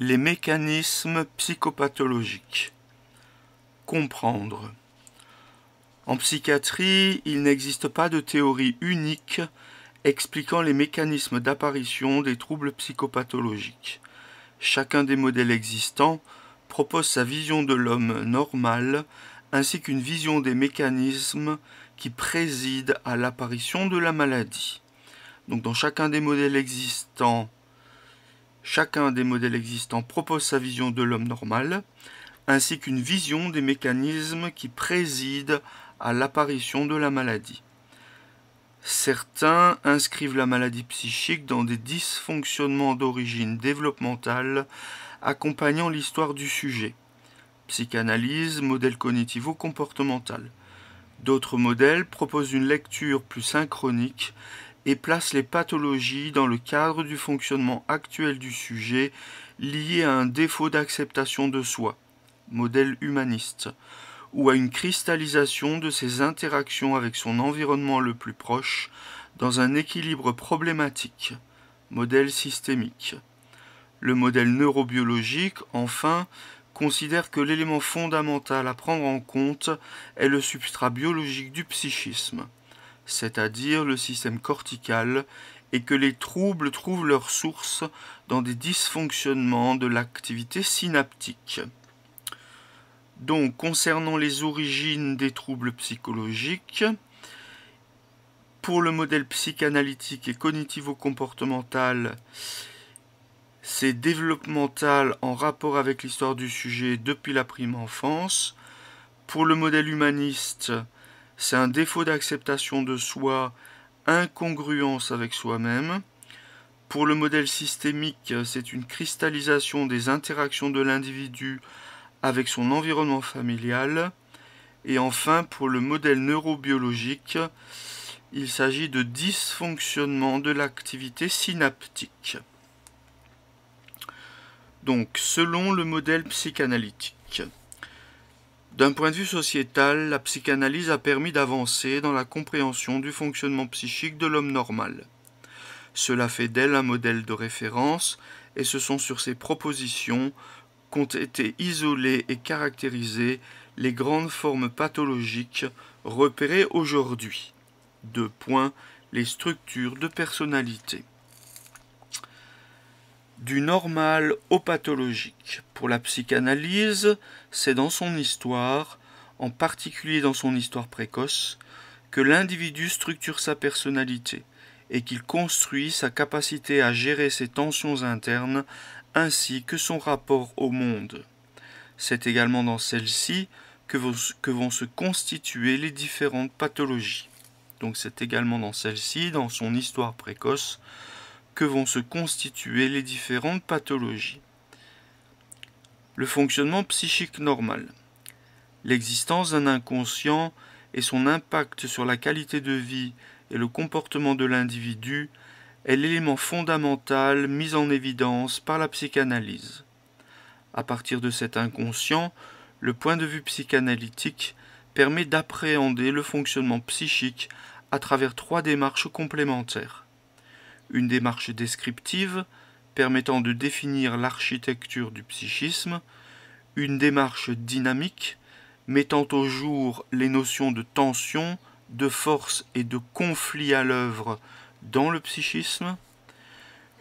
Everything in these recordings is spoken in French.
Les mécanismes psychopathologiques. Comprendre. En psychiatrie, il n'existe pas de théorie unique expliquant les mécanismes d'apparition des troubles psychopathologiques. Chacun des modèles existants propose sa vision de l'homme normal ainsi qu'une vision des mécanismes qui président à l'apparition de la maladie. Donc dans chacun des modèles existants propose sa vision de l'homme normal, ainsi qu'une vision des mécanismes qui président à l'apparition de la maladie. Certains inscrivent la maladie psychique dans des dysfonctionnements d'origine développementale accompagnant l'histoire du sujet. Psychanalyse, modèle cognitivo-comportemental. D'autres modèles proposent une lecture plus synchronique et place les pathologies dans le cadre du fonctionnement actuel du sujet lié à un défaut d'acceptation de soi, modèle humaniste, ou à une cristallisation de ses interactions avec son environnement le plus proche dans un équilibre problématique, modèle systémique. Le modèle neurobiologique, enfin, considère que l'élément fondamental à prendre en compte est le substrat biologique du psychisme, c'est-à-dire le système cortical, et que les troubles trouvent leur source dans des dysfonctionnements de l'activité synaptique. Donc, concernant les origines des troubles psychologiques, pour le modèle psychanalytique et cognitivo-comportemental, c'est développemental en rapport avec l'histoire du sujet depuis la prime enfance. Pour le modèle humaniste, c'est un défaut d'acceptation de soi, incongruence avec soi-même. Pour le modèle systémique, c'est une cristallisation des interactions de l'individu avec son environnement familial. Et enfin, pour le modèle neurobiologique, il s'agit de dysfonctionnement de l'activité synaptique. Donc, selon le modèle psychanalytique. D'un point de vue sociétal, la psychanalyse a permis d'avancer dans la compréhension du fonctionnement psychique de l'homme normal. Cela fait d'elle un modèle de référence, et ce sont sur ses propositions qu'ont été isolées et caractérisées les grandes formes pathologiques repérées aujourd'hui. 2 points, les structures de personnalité. Du normal au pathologique. Pour la psychanalyse, c'est dans son histoire, en particulier dans son histoire précoce, que l'individu structure sa personnalité et qu'il construit sa capacité à gérer ses tensions internes ainsi que son rapport au monde. C'est également dans celle-ci que vont se constituer les différentes pathologies. Donc c'est également dans celle-ci, dans son histoire précoce, que vont se constituer les différentes pathologies. Le fonctionnement psychique normal. L'existence d'un inconscient et son impact sur la qualité de vie et le comportement de l'individu est l'élément fondamental mis en évidence par la psychanalyse. À partir de cet inconscient, le point de vue psychanalytique permet d'appréhender le fonctionnement psychique à travers 3 démarches complémentaires. Une démarche descriptive, permettant de définir l'architecture du psychisme, une démarche dynamique, mettant au jour les notions de tension, de force et de conflit à l'œuvre dans le psychisme,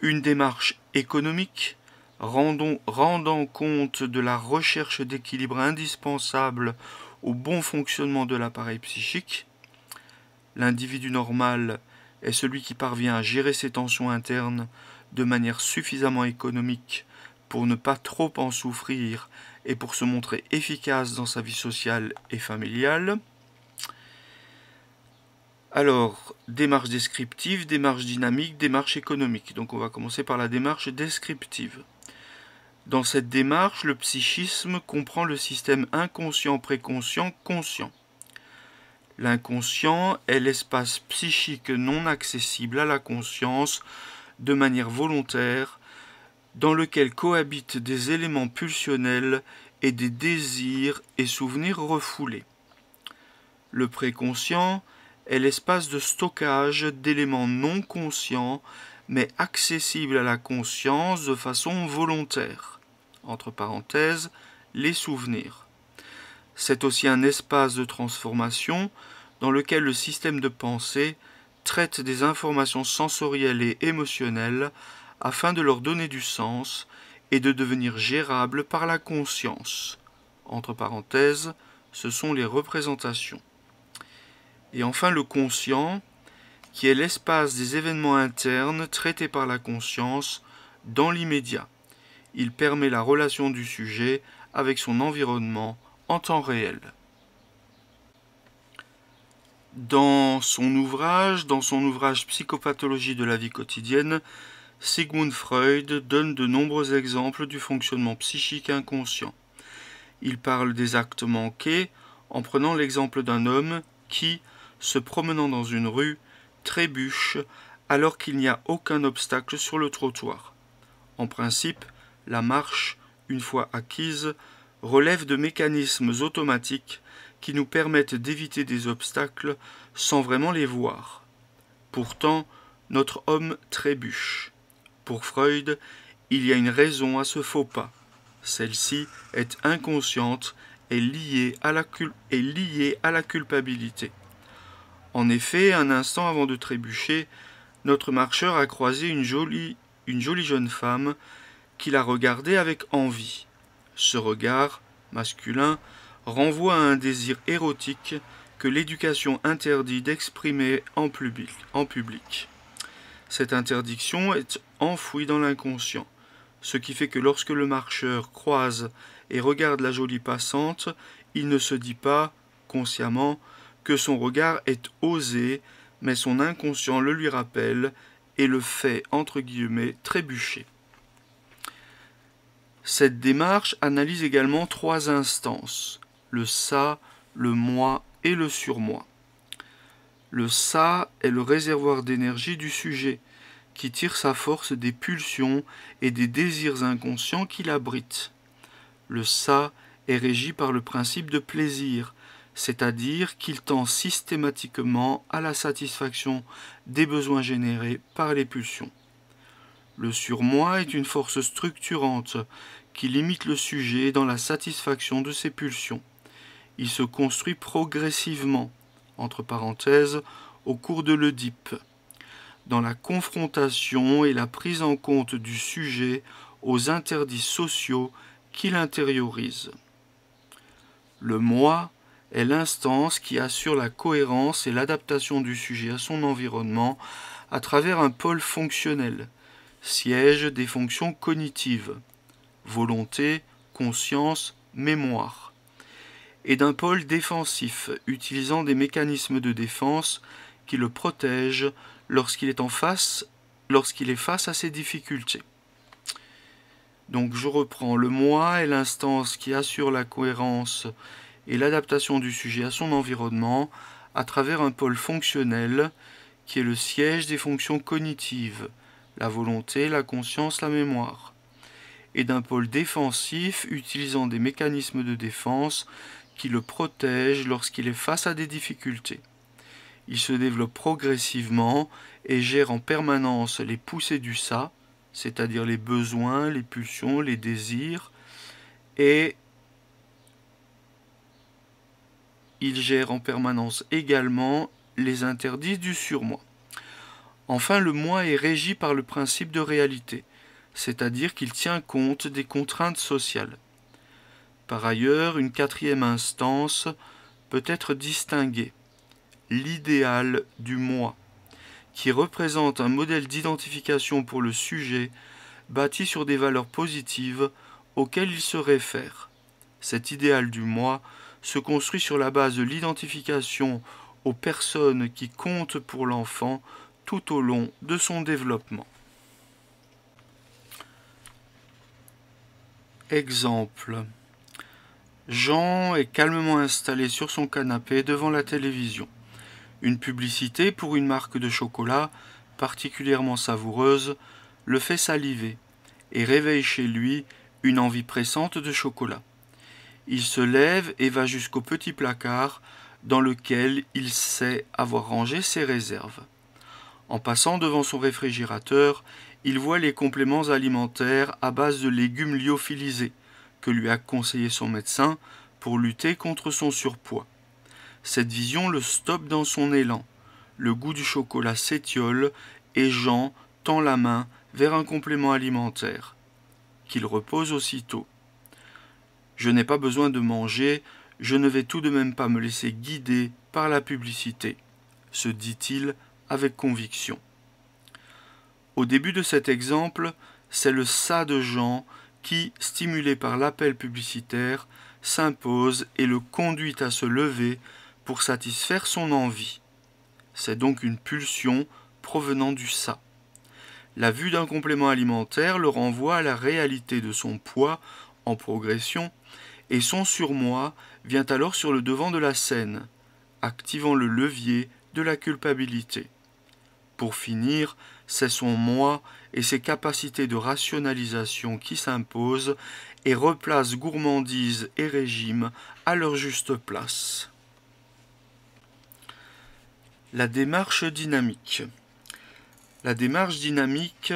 une démarche économique, rendant compte de la recherche d'équilibre indispensable au bon fonctionnement de l'appareil psychique. L'individu normal est celui qui parvient à gérer ses tensions internes de manière suffisamment économique pour ne pas trop en souffrir et pour se montrer efficace dans sa vie sociale et familiale. Alors, démarche descriptive, démarche dynamique, démarche économique. Donc on va commencer par la démarche descriptive. Dans cette démarche, le psychisme comprend le système inconscient, préconscient, conscient. L'inconscient est l'espace psychique non accessible à la conscience de manière volontaire, dans lequel cohabitent des éléments pulsionnels et des désirs et souvenirs refoulés. Le préconscient est l'espace de stockage d'éléments non conscients, mais accessibles à la conscience de façon volontaire. entre parenthèses, les souvenirs. C'est aussi un espace de transformation dans lequel le système de pensée traite des informations sensorielles et émotionnelles afin de leur donner du sens et de devenir gérables par la conscience. Entre parenthèses, ce sont les représentations. Et enfin le conscient, qui est l'espace des événements internes traités par la conscience dans l'immédiat. Il permet la relation du sujet avec son environnement en temps réel. Dans son ouvrage Psychopathologie de la vie quotidienne, Sigmund Freud donne de nombreux exemples du fonctionnement psychique inconscient. Il parle des actes manqués en prenant l'exemple d'un homme qui, se promenant dans une rue, trébuche alors qu'il n'y a aucun obstacle sur le trottoir. En principe, la marche, une fois acquise, relève de mécanismes automatiques qui nous permettent d'éviter des obstacles sans vraiment les voir. Pourtant, notre homme trébuche. Pour Freud, il y a une raison à ce faux pas. Celle-ci est inconsciente et liée à la culpabilité. En effet, un instant avant de trébucher, notre marcheur a croisé une jolie jeune femme qui l'a regardé avec envie. Ce regard, masculin, renvoie à un désir érotique que l'éducation interdit d'exprimer en public. Cette interdiction est enfouie dans l'inconscient, ce qui fait que lorsque le marcheur croise et regarde la jolie passante, il ne se dit pas, consciemment, que son regard est osé, mais son inconscient le lui rappelle et le fait, entre guillemets, trébucher. Cette démarche analyse également 3 instances, le ça, le moi et le surmoi. Le ça est le réservoir d'énergie du sujet, qui tire sa force des pulsions et des désirs inconscients qui l'abritent. Le ça est régi par le principe de plaisir, c'est-à-dire qu'il tend systématiquement à la satisfaction des besoins générés par les pulsions. Le surmoi est une force structurante qui limite le sujet dans la satisfaction de ses pulsions. Il se construit progressivement, entre parenthèses, au cours de l'Oedipe, dans la confrontation et la prise en compte du sujet aux interdits sociaux qu'il intériorise. Le moi est l'instance qui assure la cohérence et l'adaptation du sujet à son environnement à travers un pôle fonctionnel, siège des fonctions cognitives, volonté, conscience, mémoire, et d'un pôle défensif, utilisant des mécanismes de défense qui le protègent lorsqu'il est face à ses difficultés. Donc je reprends, le moi est l'instance qui assure la cohérence et l'adaptation du sujet à son environnement à travers un pôle fonctionnel qui est le siège des fonctions cognitives, la volonté, la conscience, la mémoire, et d'un pôle défensif utilisant des mécanismes de défense qui le protègent lorsqu'il est face à des difficultés. Il se développe progressivement et gère en permanence les poussées du ça, c'est-à-dire les besoins, les pulsions, les désirs, et il gère en permanence également les interdits du surmoi. Enfin, le moi est régi par le principe de réalité, c'est-à-dire qu'il tient compte des contraintes sociales. Par ailleurs, une 4e instance peut être distinguée, l'idéal du moi, qui représente un modèle d'identification pour le sujet bâti sur des valeurs positives auxquelles il se réfère. Cet idéal du moi se construit sur la base de l'identification aux personnes qui comptent pour l'enfant tout au long de son développement. Exemple. Jean est calmement installé sur son canapé devant la télévision. Une publicité pour une marque de chocolat particulièrement savoureuse le fait saliver et réveille chez lui une envie pressante de chocolat. Il se lève et va jusqu'au petit placard dans lequel il sait avoir rangé ses réserves. En passant devant son réfrigérateur, il voit les compléments alimentaires à base de légumes lyophilisés, que lui a conseillé son médecin pour lutter contre son surpoids. Cette vision le stoppe dans son élan. Le goût du chocolat s'étiole et Jean tend la main vers un complément alimentaire, qu'il repose aussitôt. « Je n'ai pas besoin de manger, je ne vais tout de même pas me laisser guider par la publicité », se dit-il avec conviction. Au début de cet exemple, c'est le ça de Jean qui, stimulé par l'appel publicitaire, s'impose et le conduit à se lever pour satisfaire son envie. C'est donc une pulsion provenant du ça. La vue d'un complément alimentaire le renvoie à la réalité de son poids en progression et son surmoi vient alors sur le devant de la scène, activant le levier de la culpabilité. Pour finir, c'est son moi et ses capacités de rationalisation qui s'imposent et replacent gourmandise et régime à leur juste place. La démarche dynamique. La démarche dynamique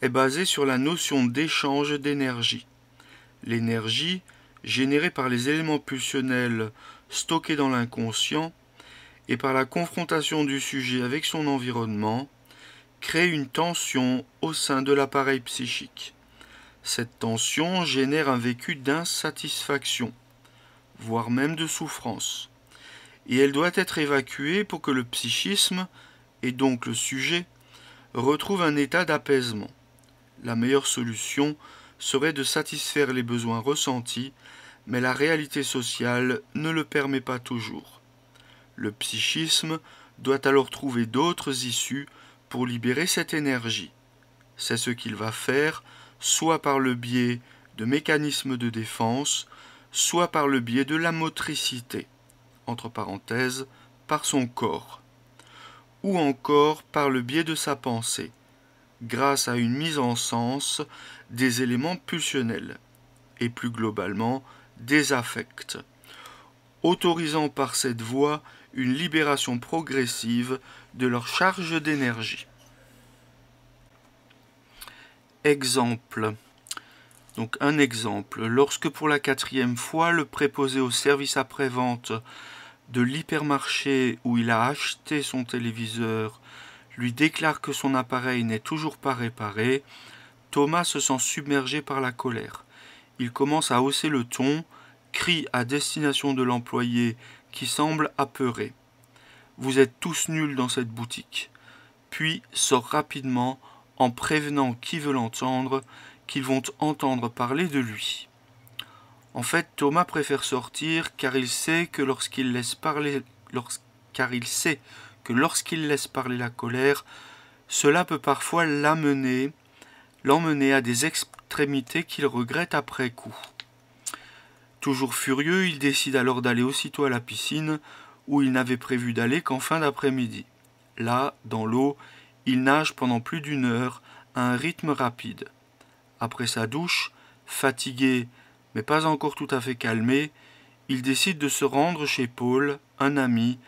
est basée sur la notion d'échange d'énergie. L'énergie, générée par les éléments pulsionnels stockés dans l'inconscient et par la confrontation du sujet avec son environnement, crée une tension au sein de l'appareil psychique. Cette tension génère un vécu d'insatisfaction, voire même de souffrance, et elle doit être évacuée pour que le psychisme, et donc le sujet, retrouve un état d'apaisement. La meilleure solution serait de satisfaire les besoins ressentis, mais la réalité sociale ne le permet pas toujours. Le psychisme doit alors trouver d'autres issues pour libérer cette énergie. C'est ce qu'il va faire, soit par le biais de mécanismes de défense, soit par le biais de la motricité, entre parenthèses, par son corps, ou encore par le biais de sa pensée, grâce à une mise en sens des éléments pulsionnels, et plus globalement des affects, autorisant par cette voie une libération progressive de leur charge d'énergie. Exemple. Donc un exemple. Lorsque pour la 4e fois, le préposé au service après-vente de l'hypermarché où il a acheté son téléviseur lui déclare que son appareil n'est toujours pas réparé, Thomas se sent submergé par la colère. Il commence à hausser le ton, crie à destination de l'employé qui semble apeuré. « Vous êtes tous nuls dans cette boutique », puis sort rapidement en prévenant qui veut l'entendre qu'ils vont entendre parler de lui. En fait, Thomas préfère sortir car il sait que lorsqu'il laisse parler la colère, cela peut parfois l'emmener à des extrémités qu'il regrette après coup. Toujours furieux, il décide alors d'aller aussitôt à la piscine, où il n'avait prévu d'aller qu'en fin d'après-midi. Là, dans l'eau, il nage pendant plus d'1 heure à un rythme rapide. Après sa douche, fatigué mais pas encore tout à fait calmé, il décide de se rendre chez Paul, un ami,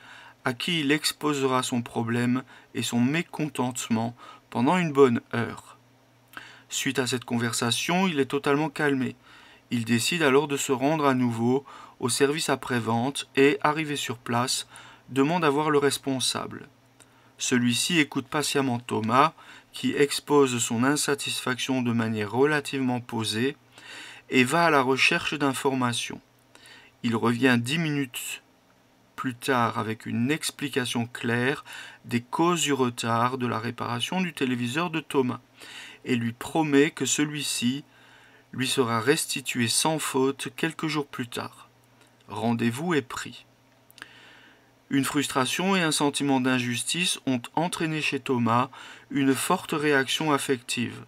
à qui il exposera son problème et son mécontentement pendant 1 bonne heure. Suite à cette conversation, il est totalement calmé. Il décide alors de se rendre à nouveau au service après-vente et, arrivé sur place, demande à voir le responsable. Celui-ci écoute patiemment Thomas, qui expose son insatisfaction de manière relativement posée, et va à la recherche d'informations. Il revient 10 minutes plus tard avec une explication claire des causes du retard de la réparation du téléviseur de Thomas, et lui promet que celui-ci lui sera restitué sans faute quelques jours plus tard. Rendez-vous est pris. Une frustration et un sentiment d'injustice ont entraîné chez Thomas une forte réaction affective,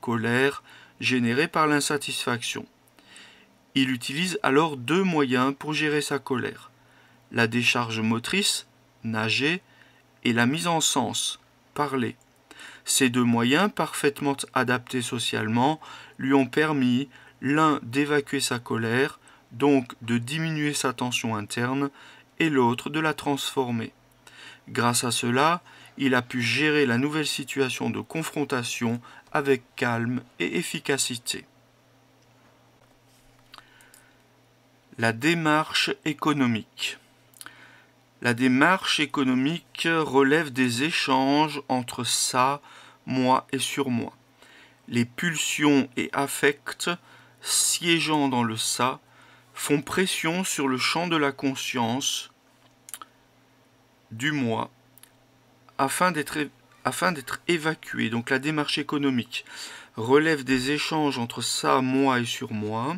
colère générée par l'insatisfaction. Il utilise alors 2 moyens pour gérer sa colère: la décharge motrice, nager, et la mise en sens, parler. Ces 2 moyens, parfaitement adaptés socialement, lui ont permis, l'un d'évacuer sa colère, donc de diminuer sa tension interne, et l'autre de la transformer. Grâce à cela, il a pu gérer la nouvelle situation de confrontation avec calme et efficacité. La démarche économique. La démarche économique relève des échanges entre ça, moi et surmoi. Les pulsions et affects, siégeant dans le ça, font pression sur le champ de la conscience du moi afin d'être évacués. Donc la démarche économique relève des échanges entre ça, moi et surmoi.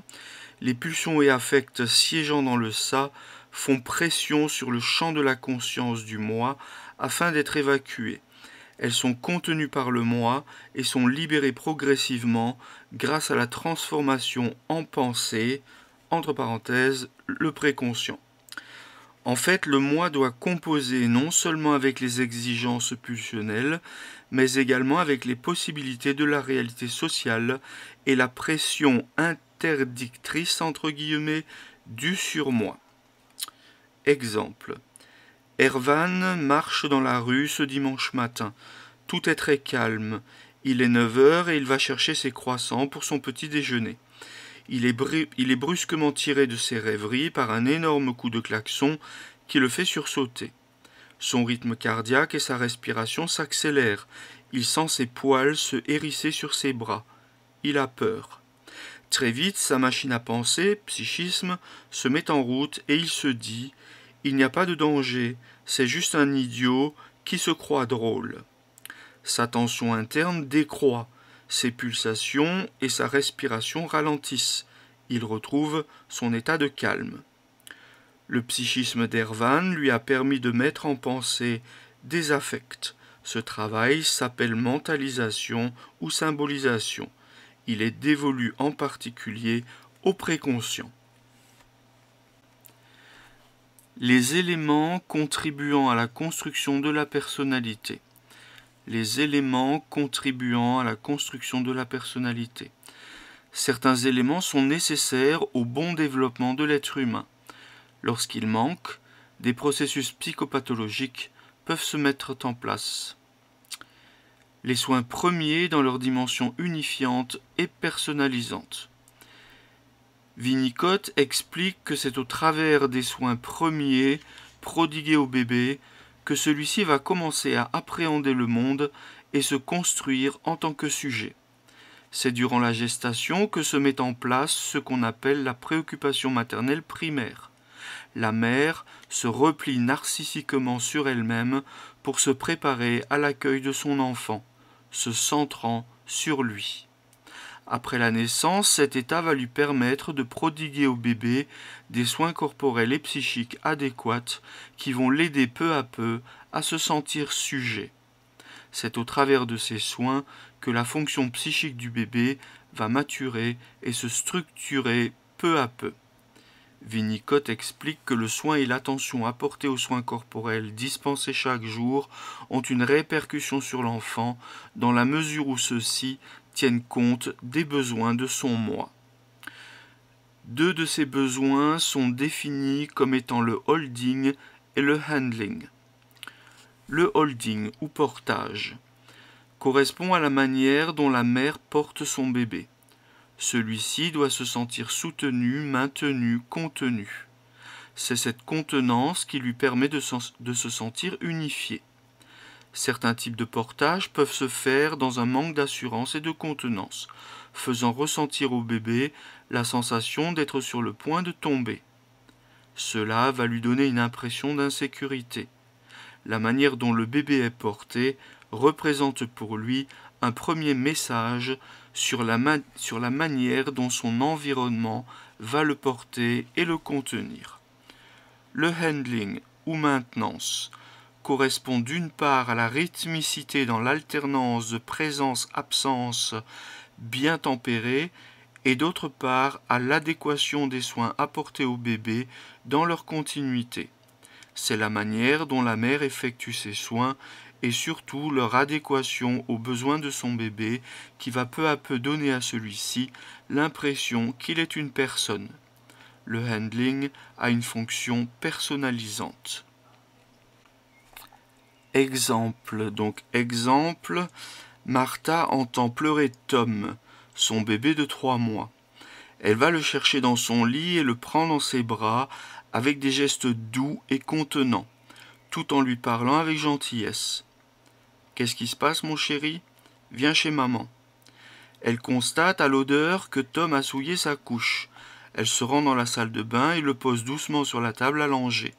Les pulsions et affects siégeant dans le ça font pression sur le champ de la conscience du moi afin d'être évacuées. Elles sont contenues par le moi et sont libérées progressivement grâce à la transformation en pensée, entre parenthèses, le préconscient. En fait, le moi doit composer non seulement avec les exigences pulsionnelles, mais également avec les possibilités de la réalité sociale et la pression interdictrice, entre guillemets, du surmoi. Exemple. Erwan marche dans la rue ce dimanche matin. Tout est très calme. Il est 9 heures et il va chercher ses croissants pour son petit déjeuner. Il est brusquement tiré de ses rêveries par un énorme coup de klaxon qui le fait sursauter. Son rythme cardiaque et sa respiration s'accélèrent. Il sent ses poils se hérisser sur ses bras. Il a peur. Très vite, sa machine à penser, psychisme, se met en route et il se dit « Il n'y a pas de danger, c'est juste un idiot qui se croit drôle. » Sa tension interne décroît, ses pulsations et sa respiration ralentissent. Il retrouve son état de calme. Le psychisme d'Erwan lui a permis de mettre en pensée des affects. Ce travail s'appelle mentalisation ou symbolisation. Il est dévolu en particulier au préconscient. Les éléments contribuant à la construction de la personnalité. Les éléments contribuant à la construction de la personnalité. Certains éléments sont nécessaires au bon développement de l'être humain. Lorsqu'ils manquent, des processus psychopathologiques peuvent se mettre en place. Les soins premiers dans leur dimension unifiante et personnalisante. Winnicott explique que c'est au travers des soins premiers prodigués au bébé que celui-ci va commencer à appréhender le monde et se construire en tant que sujet. C'est durant la gestation que se met en place ce qu'on appelle la préoccupation maternelle primaire. La mère se replie narcissiquement sur elle-même pour se préparer à l'accueil de son enfant, se centrant sur lui. Après la naissance, cet état va lui permettre de prodiguer au bébé des soins corporels et psychiques adéquats qui vont l'aider peu à peu à se sentir sujet. C'est au travers de ces soins que la fonction psychique du bébé va maturer et se structurer peu à peu. Winnicott explique que le soin et l'attention apportée aux soins corporels dispensés chaque jour ont une répercussion sur l'enfant dans la mesure où ceux-ci tiennent compte des besoins de son moi. Deux de ces besoins sont définis comme étant le holding et le handling. Le holding ou portage correspond à la manière dont la mère porte son bébé. Celui-ci doit se sentir soutenu, maintenu, contenu. C'est cette contenance qui lui permet de se sentir unifié. Certains types de portage peuvent se faire dans un manque d'assurance et de contenance, faisant ressentir au bébé la sensation d'être sur le point de tomber. Cela va lui donner une impression d'insécurité. La manière dont le bébé est porté représente pour lui un premier message sur la manière dont son environnement va le porter et le contenir. Le handling ou maintenance correspond d'une part à la rythmicité dans l'alternance de présence-absence bien tempérée et d'autre part à l'adéquation des soins apportés au bébé dans leur continuité. C'est la manière dont la mère effectue ses soins et surtout leur adéquation aux besoins de son bébé qui va peu à peu donner à celui-ci l'impression qu'il est une personne. Le handling a une fonction personnalisante. Exemple, Martha entend pleurer Tom, son bébé de 3 mois. Elle va le chercher dans son lit et le prend dans ses bras avec des gestes doux et contenants, tout en lui parlant avec gentillesse. Qu'est-ce qui se passe, mon chéri? Viens chez maman. Elle constate à l'odeur que Tom a souillé sa couche. Elle se rend dans la salle de bain et le pose doucement sur la table à langer.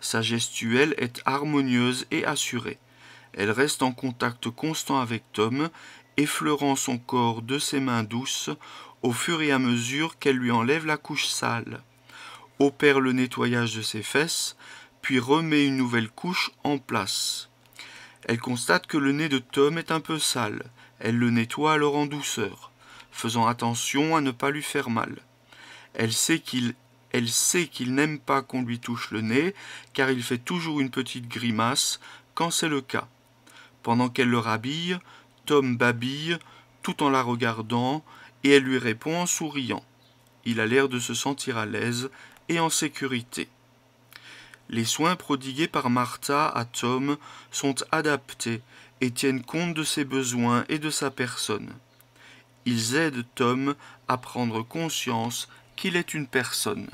Sa gestuelle est harmonieuse et assurée. Elle reste en contact constant avec Tom, effleurant son corps de ses mains douces au fur et à mesure qu'elle lui enlève la couche sale, opère le nettoyage de ses fesses, puis remet une nouvelle couche en place. Elle constate que le nez de Tom est un peu sale. Elle le nettoie alors en douceur, faisant attention à ne pas lui faire mal. Elle sait qu'il n'aime pas qu'on lui touche le nez, car il fait toujours une petite grimace quand c'est le cas. Pendant qu'elle le rhabille, Tom babille tout en la regardant, et elle lui répond en souriant. Il a l'air de se sentir à l'aise et en sécurité. Les soins prodigués par Martha à Tom sont adaptés et tiennent compte de ses besoins et de sa personne. Ils aident Tom à prendre conscience qu'il est une personne.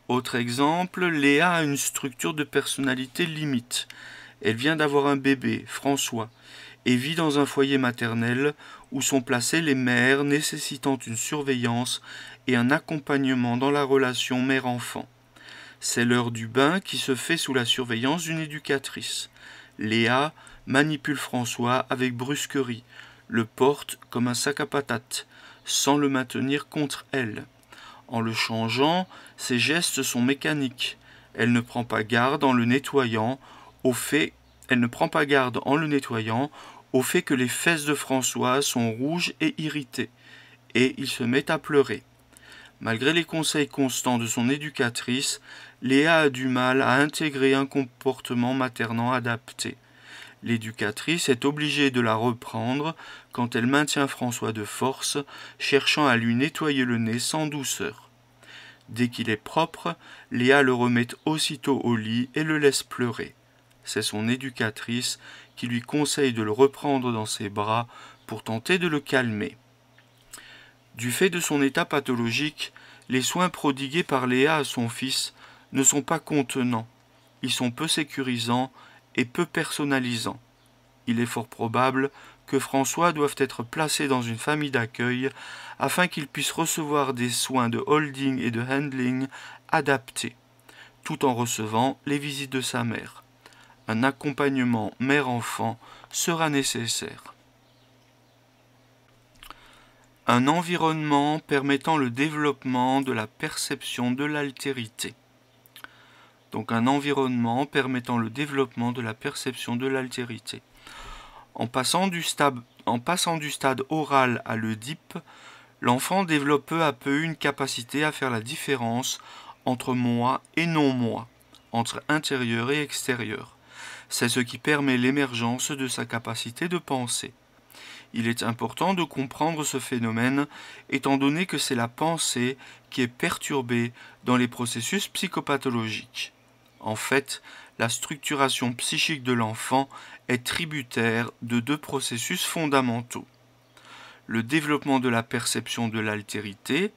Autre exemple, Léa a une structure de personnalité limite. Elle vient d'avoir un bébé, François, et vit dans un foyer maternel où sont placées les mères nécessitant une surveillance et un accompagnement dans la relation mère-enfant. C'est l'heure du bain qui se fait sous la surveillance d'une éducatrice. Léa manipule François avec brusquerie, le porte comme un sac à patates, sans le maintenir contre elle. En le changeant, ses gestes sont mécaniques. Elle ne prend pas garde en le nettoyant au fait que les fesses de François sont rouges et irritées, et il se met à pleurer. Malgré les conseils constants de son éducatrice, Léa a du mal à intégrer un comportement maternant adapté. L'éducatrice est obligée de la reprendre quand elle maintient François de force, cherchant à lui nettoyer le nez sans douceur. Dès qu'il est propre, Léa le remet aussitôt au lit et le laisse pleurer. C'est son éducatrice qui lui conseille de le reprendre dans ses bras pour tenter de le calmer. Du fait de son état pathologique, les soins prodigués par Léa à son fils ne sont pas contenants, ils sont peu sécurisants et peu personnalisants. Il est fort probable que François doive être placé dans une famille d'accueil afin qu'il puisse recevoir des soins de holding et de handling adaptés, tout en recevant les visites de sa mère. Un accompagnement mère-enfant sera nécessaire. Un environnement permettant le développement de la perception de l'altérité. Donc un environnement permettant le développement de la perception de l'altérité. En passant du stade oral à l'Oedipe, l'enfant développe peu à peu une capacité à faire la différence entre moi et non-moi, entre intérieur et extérieur. C'est ce qui permet l'émergence de sa capacité de penser. Il est important de comprendre ce phénomène, étant donné que c'est la pensée qui est perturbée dans les processus psychopathologiques. En fait, la structuration psychique de l'enfant est tributaire de 2 processus fondamentaux: le développement de la perception de l'altérité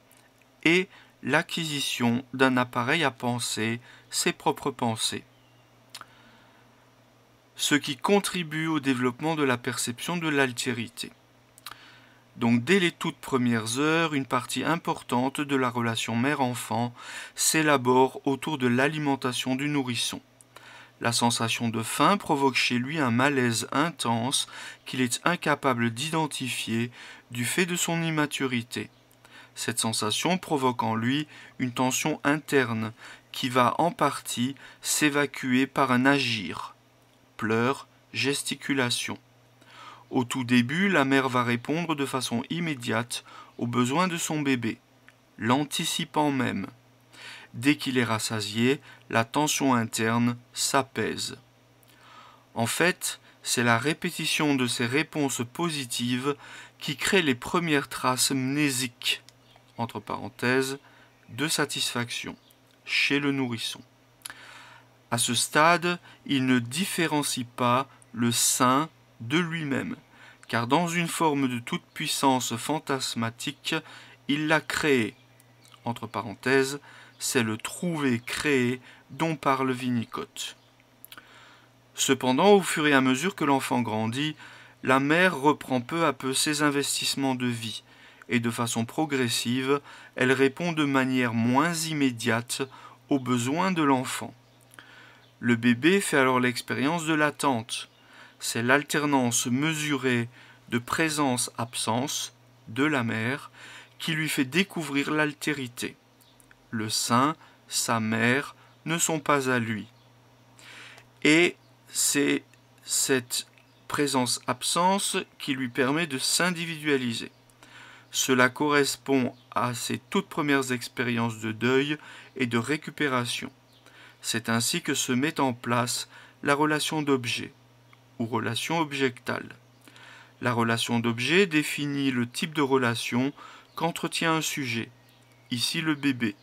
et l'acquisition d'un appareil à penser, ses propres pensées. Ce qui contribue au développement de la perception de l'altérité. Donc dès les toutes premières heures, une partie importante de la relation mère-enfant s'élabore autour de l'alimentation du nourrisson. La sensation de faim provoque chez lui un malaise intense qu'il est incapable d'identifier du fait de son immaturité. Cette sensation provoque en lui une tension interne qui va en partie s'évacuer par un agir. Pleurs, gesticulation. Au tout début, la mère va répondre de façon immédiate aux besoins de son bébé, l'anticipant même. Dès qu'il est rassasié, la tension interne s'apaise. En fait, c'est la répétition de ces réponses positives qui crée les premières traces mnésiques, entre parenthèses, de satisfaction, chez le nourrisson. À ce stade, il ne différencie pas le saint de lui-même, car dans une forme de toute-puissance fantasmatique, il l'a créé. Entre parenthèses, c'est le trouvé créé dont parle Winnicott. Cependant, au fur et à mesure que l'enfant grandit, la mère reprend peu à peu ses investissements de vie, et de façon progressive, elle répond de manière moins immédiate aux besoins de l'enfant. Le bébé fait alors l'expérience de l'attente. C'est l'alternance mesurée de présence-absence de la mère qui lui fait découvrir l'altérité. Le sein, sa mère, ne sont pas à lui. Et c'est cette présence-absence qui lui permet de s'individualiser. Cela correspond à ses toutes premières expériences de deuil et de récupération. C'est ainsi que se met en place la relation d'objet, ou relation objectale. La relation d'objet définit le type de relation qu'entretient un sujet, ici le bébé,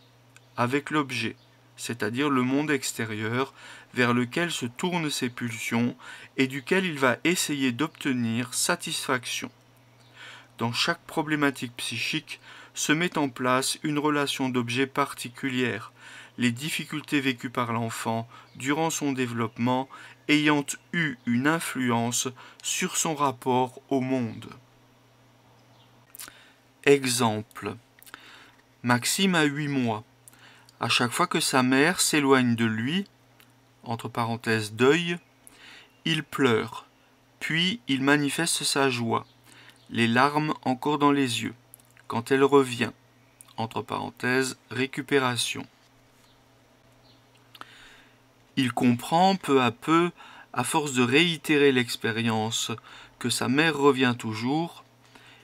avec l'objet, c'est-à-dire le monde extérieur vers lequel se tournent ses pulsions et duquel il va essayer d'obtenir satisfaction. Dans chaque problématique psychique se met en place une relation d'objet particulière, les difficultés vécues par l'enfant durant son développement ayant eu une influence sur son rapport au monde. Exemple. Maxime a 8 mois. À chaque fois que sa mère s'éloigne de lui, entre parenthèses deuil, il pleure, puis il manifeste sa joie, les larmes encore dans les yeux, quand elle revient, entre parenthèses récupération. Il comprend peu à peu, à force de réitérer l'expérience, que sa mère revient toujours.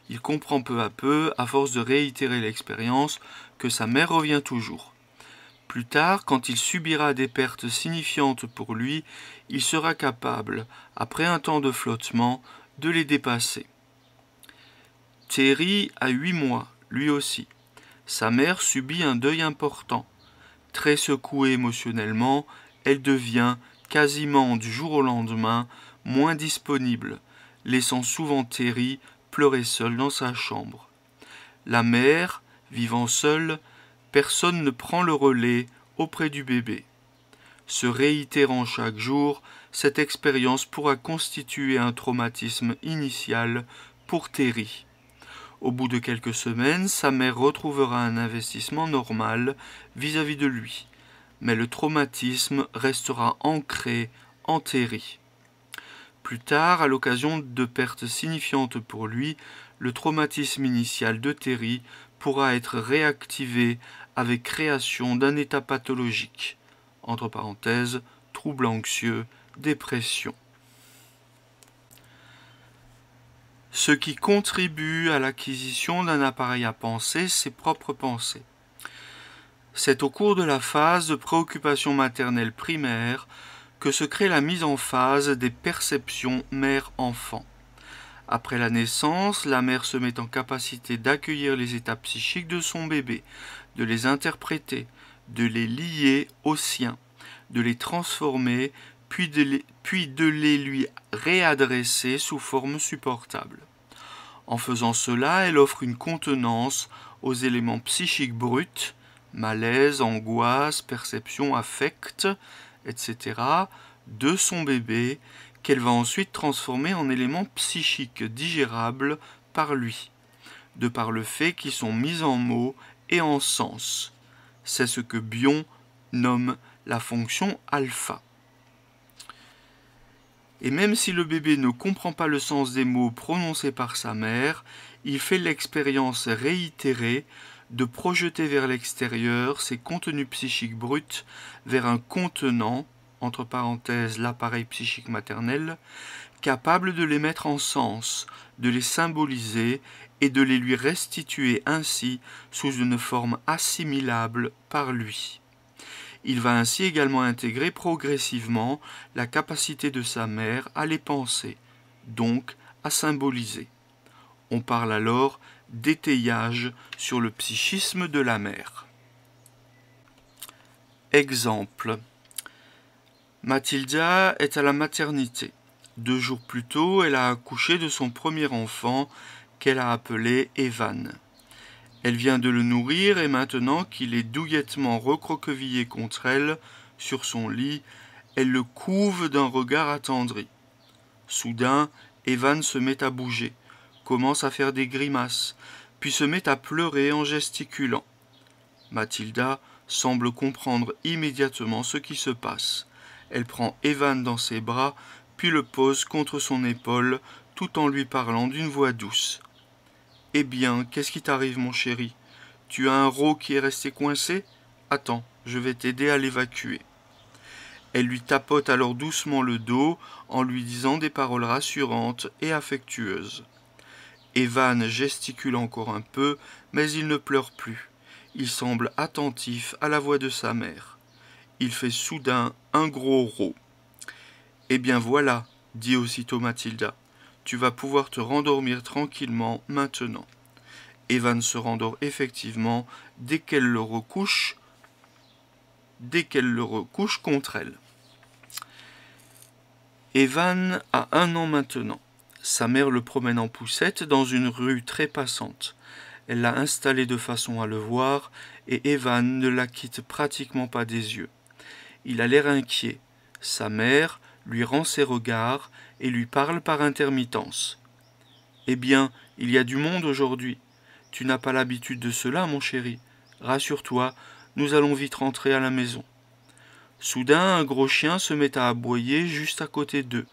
Il comprend peu à peu, à force de réitérer l'expérience, que sa mère revient toujours. Plus tard, quand il subira des pertes signifiantes pour lui, il sera capable, après un temps de flottement, de les dépasser. Terry a 8 mois, lui aussi. Sa mère subit un deuil important. Très secouée émotionnellement, elle devient, quasiment du jour au lendemain, moins disponible, laissant souvent Terry pleurer seul dans sa chambre. La mère, vivant seule, personne ne prend le relais auprès du bébé. Se réitérant chaque jour, cette expérience pourra constituer un traumatisme initial pour Terry. Au bout de quelques semaines, sa mère retrouvera un investissement normal vis-à-vis de lui, mais le traumatisme restera ancré en Terry. Plus tard, à l'occasion de pertes signifiantes pour lui, le traumatisme initial de Terry pourra être réactivé avec création d'un état pathologique, entre parenthèses, troubles anxieux, dépression. Ce qui contribue à l'acquisition d'un appareil à penser, ses propres pensées. C'est au cours de la phase de préoccupation maternelle primaire que se crée la mise en phase des perceptions mère-enfant. Après la naissance, la mère se met en capacité d'accueillir les états psychiques de son bébé, de les interpréter, de les lier aux siens, de les transformer, puis de les lui réadresser sous forme supportable. En faisant cela, elle offre une contenance aux éléments psychiques bruts, malaise, angoisse, perception, affect, etc., de son bébé, qu'elle va ensuite transformer en éléments psychiques digérables par lui, de par le fait qu'ils sont mis en mots et en sens. C'est ce que Bion nomme la fonction alpha. Et même si le bébé ne comprend pas le sens des mots prononcés par sa mère, il fait l'expérience réitérée de projeter vers l'extérieur ses contenus psychiques bruts vers un contenant, entre parenthèses l'appareil psychique maternel, capable de les mettre en sens, de les symboliser et de les lui restituer ainsi sous une forme assimilable par lui. Il va ainsi également intégrer progressivement la capacité de sa mère à les penser, donc à symboliser. On parle alors d'étayage sur le psychisme de la mère. Exemple. Mathilda est à la maternité. 2 jours plus tôt, elle a accouché de son premier enfant qu'elle a appelé Evan. Elle vient de le nourrir et maintenant qu'il est douillettement recroquevillé contre elle, sur son lit, elle le couve d'un regard attendri. Soudain, Evan se met à bouger, commence à faire des grimaces, puis se met à pleurer en gesticulant. Mathilda semble comprendre immédiatement ce qui se passe. Elle prend Evan dans ses bras, puis le pose contre son épaule, tout en lui parlant d'une voix douce. « Eh bien, qu'est-ce qui t'arrive, mon chéri? Tu as un rot qui est resté coincé? Attends, je vais t'aider à l'évacuer. » Elle lui tapote alors doucement le dos en lui disant des paroles rassurantes et affectueuses. Evan gesticule encore un peu, mais il ne pleure plus. Il semble attentif à la voix de sa mère. Il fait soudain un gros rot. « Eh bien voilà, dit aussitôt Mathilda, tu vas pouvoir te rendormir tranquillement maintenant. » Evan se rendort effectivement dès qu'elle le recouche contre elle. Evan a 1 an maintenant. Sa mère le promène en poussette dans une rue très passante. Elle l'a installé de façon à le voir et Evan ne la quitte pratiquement pas des yeux. Il a l'air inquiet. Sa mère lui rend ses regards et lui parle par intermittence. « Eh bien, il y a du monde aujourd'hui. Tu n'as pas l'habitude de cela, mon chéri. Rassure-toi, nous allons vite rentrer à la maison. » Soudain, un gros chien se met à aboyer juste à côté d'eux,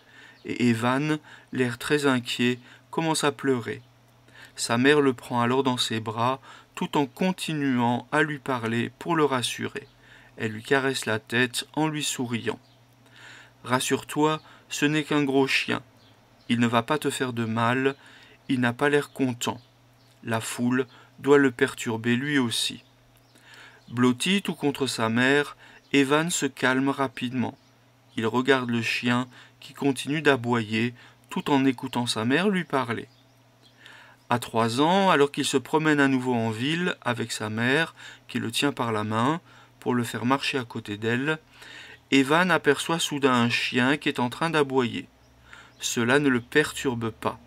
et Evan, l'air très inquiet, commence à pleurer. Sa mère le prend alors dans ses bras, tout en continuant à lui parler pour le rassurer. Elle lui caresse la tête en lui souriant. « Rassure-toi, ce n'est qu'un gros chien. Il ne va pas te faire de mal, il n'a pas l'air content. La foule doit le perturber lui aussi. » Blotti tout contre sa mère, Evan se calme rapidement. Il regarde le chien qui continue d'aboyer tout en écoutant sa mère lui parler. À 3 ans, alors qu'il se promène à nouveau en ville avec sa mère qui le tient par la main pour le faire marcher à côté d'elle, Evan aperçoit soudain un chien qui est en train d'aboyer. Cela ne le perturbe pas.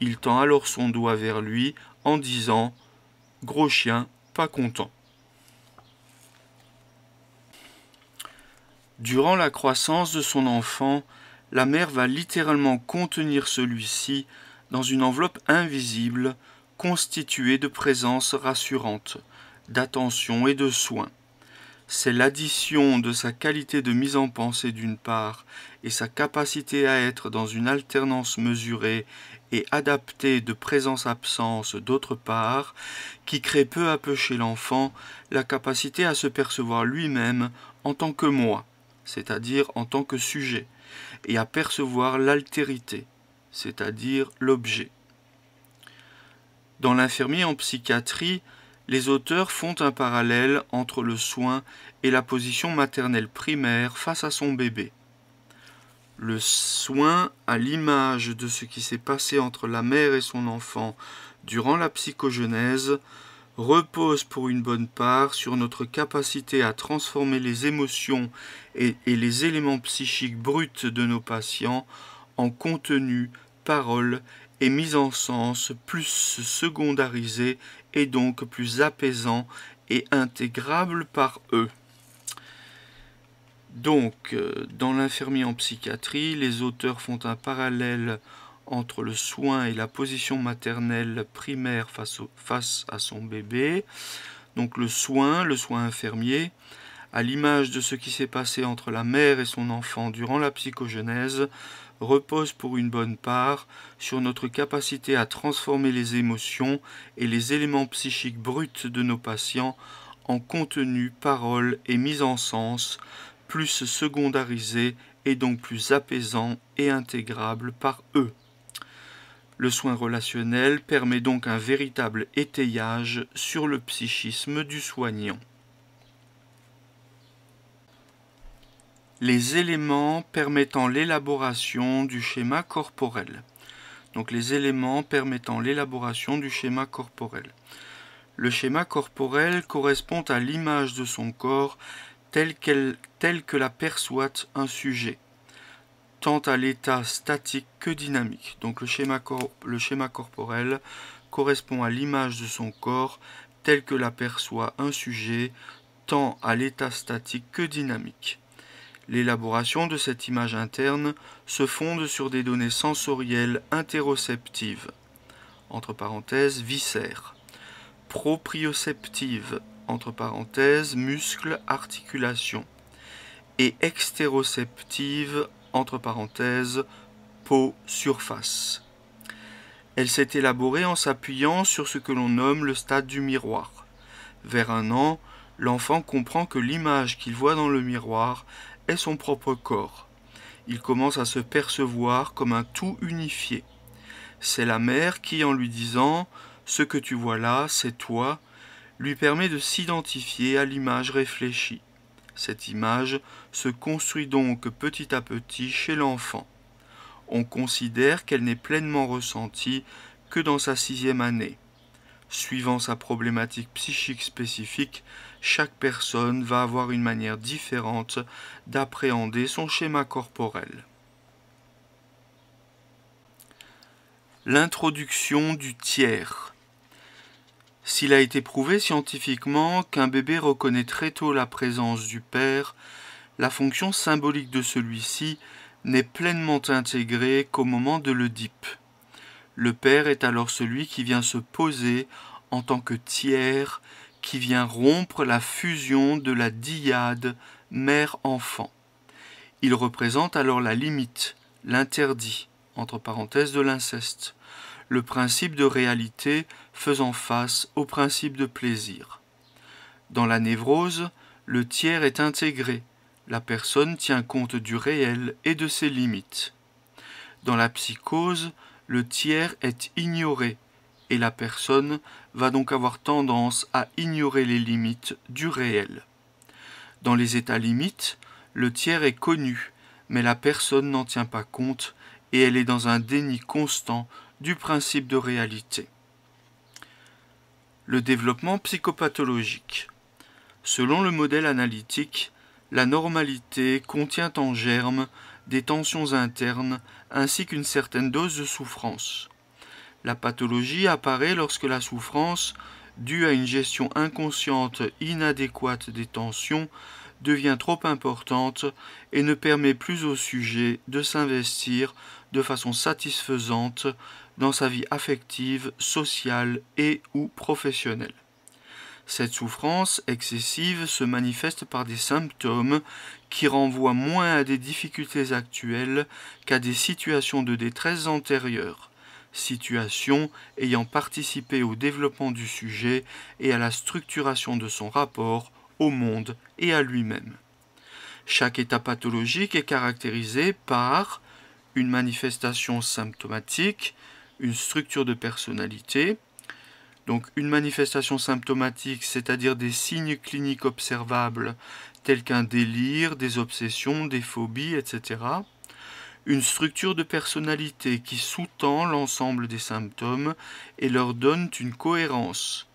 Il tend alors son doigt vers lui en disant « Gros chien, pas content ». Durant la croissance de son enfant, la mère va littéralement contenir celui-ci dans une enveloppe invisible constituée de présences rassurantes, d'attention et de soins. C'est l'addition de sa qualité de mise en pensée d'une part et sa capacité à être dans une alternance mesurée et adaptée de présence-absence d'autre part qui crée peu à peu chez l'enfant la capacité à se percevoir lui-même en tant que moi, c'est-à-dire en tant que sujet, et à percevoir l'altérité, c'est-à-dire l'objet. Dans l'infirmier en psychiatrie, les auteurs font un parallèle entre le soin et la position maternelle primaire face à son bébé. Le soin, à l'image de ce qui s'est passé entre la mère et son enfant durant la psychogenèse, repose pour une bonne part sur notre capacité à transformer les émotions et les éléments psychiques bruts de nos patients en contenu, paroles et mise en sens plus secondarisés et donc plus apaisants et intégrables par eux. Donc, dans l'infirmier en psychiatrie, les auteurs font un parallèle entre le soin et la position maternelle primaire face à son bébé. Donc le soin infirmier, à l'image de ce qui s'est passé entre la mère et son enfant durant la psychogenèse, repose pour une bonne part sur notre capacité à transformer les émotions et les éléments psychiques bruts de nos patients en contenu, paroles et mise en sens, plus secondarisés et donc plus apaisants et intégrables par eux. Le soin relationnel permet donc un véritable étayage sur le psychisme du soignant. Les éléments permettant l'élaboration du schéma corporel. Donc les éléments permettant l'élaboration du schéma corporel. Le schéma corporel correspond à l'image de son corps telle que la perçoit un sujet, tant à l'état statique que dynamique. Donc le schéma corporel correspond à l'image de son corps telle que la perçoit un sujet, tant à l'état statique que dynamique. L'élaboration de cette image interne se fonde sur des données sensorielles interoceptives, entre parenthèses viscères, proprioceptives, entre parenthèses muscles, articulations, et extéroceptives, entre parenthèses peau, surface. Elle s'est élaborée en s'appuyant sur ce que l'on nomme le stade du miroir. Vers 1 an, l'enfant comprend que l'image qu'il voit dans le miroir est son propre corps. Il commence à se percevoir comme un tout unifié. C'est la mère qui, en lui disant « ce que tu vois là, c'est toi », lui permet de s'identifier à l'image réfléchie. Cette image se construit donc petit à petit chez l'enfant. On considère qu'elle n'est pleinement ressentie que dans sa 6e année. Suivant sa problématique psychique spécifique, chaque personne va avoir une manière différente d'appréhender son schéma corporel. L'introduction du tiers. S'il a été prouvé scientifiquement qu'un bébé reconnaît très tôt la présence du père, la fonction symbolique de celui-ci n'est pleinement intégrée qu'au moment de l'Oedipe. Le père est alors celui qui vient se poser en tant que tiers, qui vient rompre la fusion de la dyade mère-enfant. Il représente alors la limite, l'interdit, entre parenthèses de l'inceste, le principe de réalité faisant face au principe de plaisir. Dans la névrose, le tiers est intégré, la personne tient compte du réel et de ses limites. Dans la psychose, le tiers est ignoré et la personne va donc avoir tendance à ignorer les limites du réel. Dans les états limites, le tiers est connu, mais la personne n'en tient pas compte et elle est dans un déni constant du principe de réalité. Le développement psychopathologique. Selon le modèle analytique, la normalité contient en germe des tensions internes ainsi qu'une certaine dose de souffrance. La pathologie apparaît lorsque la souffrance, due à une gestion inconsciente inadéquate des tensions, devient trop importante et ne permet plus au sujet de s'investir de façon satisfaisante dans sa vie affective, sociale et ou professionnelle. Cette souffrance excessive se manifeste par des symptômes qui renvoient moins à des difficultés actuelles qu'à des situations de détresse antérieures, situations ayant participé au développement du sujet et à la structuration de son rapport au monde et à lui-même. Chaque état pathologique est caractérisé par une manifestation symptomatique, une structure de personnalité. Donc une manifestation symptomatique, c'est-à-dire des signes cliniques observables tels qu'un délire, des obsessions, des phobies, etc. Une structure de personnalité qui sous-tend l'ensemble des symptômes et leur donne une cohérence.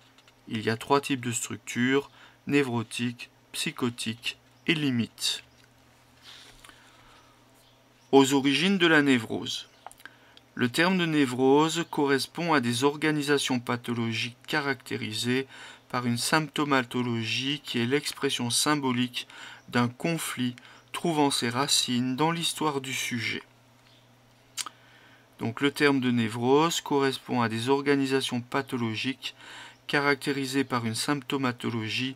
Il y a 3 types de structures, névrotique, psychotique et limite. Aux origines de la névrose. Le terme de névrose correspond à des organisations pathologiques caractérisées par une symptomatologie qui est l'expression symbolique d'un conflit trouvant ses racines dans l'histoire du sujet. Donc le terme de névrose correspond à des organisations pathologiques caractérisées par une symptomatologie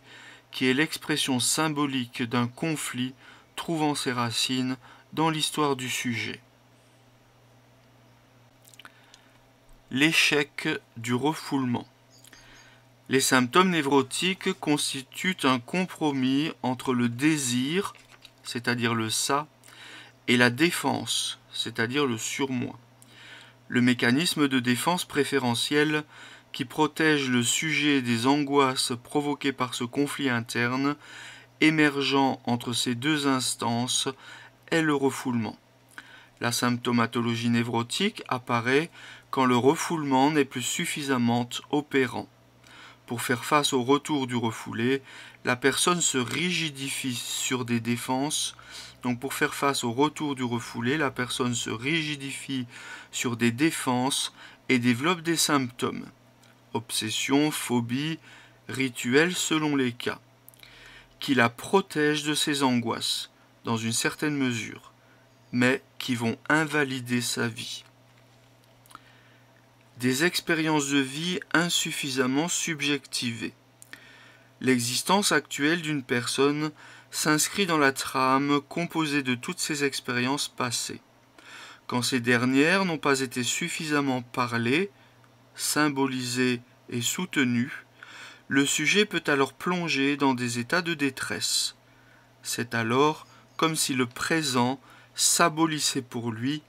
qui est l'expression symbolique d'un conflit trouvant ses racines dans l'histoire du sujet. L'échec du refoulement. Les symptômes névrotiques constituent un compromis entre le désir, c'est-à-dire le ça, et la défense, c'est-à-dire le surmoi. Le mécanisme de défense préférentielle qui protège le sujet des angoisses provoquées par ce conflit interne, émergeant entre ces deux instances, est le refoulement. La symptomatologie névrotique apparaît quand le refoulement n'est plus suffisamment opérant. Pour faire face au retour du refoulé, la personne se rigidifie sur des défenses. Donc pour faire face au retour du refoulé, la personne se rigidifie sur des défenses et développe des symptômes. Obsession, phobie, rituel selon les cas, qui la protègent de ses angoisses, dans une certaine mesure, mais qui vont invalider sa vie. Des expériences de vie insuffisamment subjectivées. L'existence actuelle d'une personne s'inscrit dans la trame composée de toutes ses expériences passées. Quand ces dernières n'ont pas été suffisamment parlées, symbolisées et soutenues, le sujet peut alors plonger dans des états de détresse. C'est alors comme si le présent s'abolissait pour lui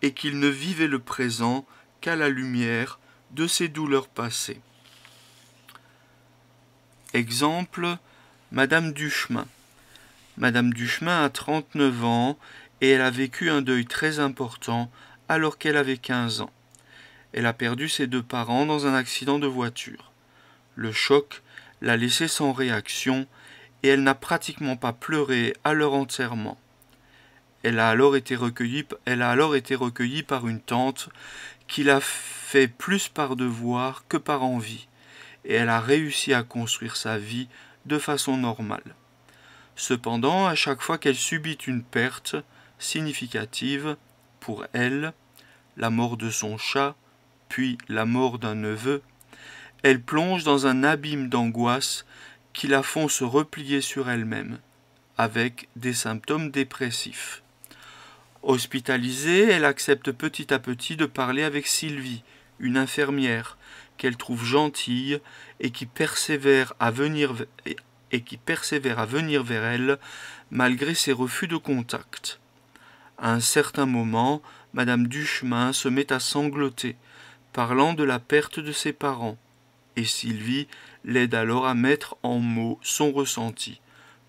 et qu'il ne vivait le présent qu'à la lumière de ses douleurs passées. Exemple, Madame Duchemin. Madame Duchemin a 39 ans et elle a vécu un deuil très important alors qu'elle avait 15 ans. Elle a perdu ses deux parents dans un accident de voiture. Le choc l'a laissée sans réaction et elle n'a pratiquement pas pleuré à leur enterrement. Elle a alors été recueillie par une tante qui l'a fait plus par devoir que par envie, et elle a réussi à construire sa vie de façon normale. Cependant, à chaque fois qu'elle subit une perte significative, pour elle, la mort de son chat, puis la mort d'un neveu, elle plonge dans un abîme d'angoisse qui la font se replier sur elle-même, avec des symptômes dépressifs. Hospitalisée, elle accepte petit à petit de parler avec Sylvie, une infirmière, qu'elle trouve gentille et qui persévère à venir vers elle malgré ses refus de contact. À un certain moment, Madame Duchemin se met à sangloter, parlant de la perte de ses parents, et Sylvie l'aide alors à mettre en mots son ressenti,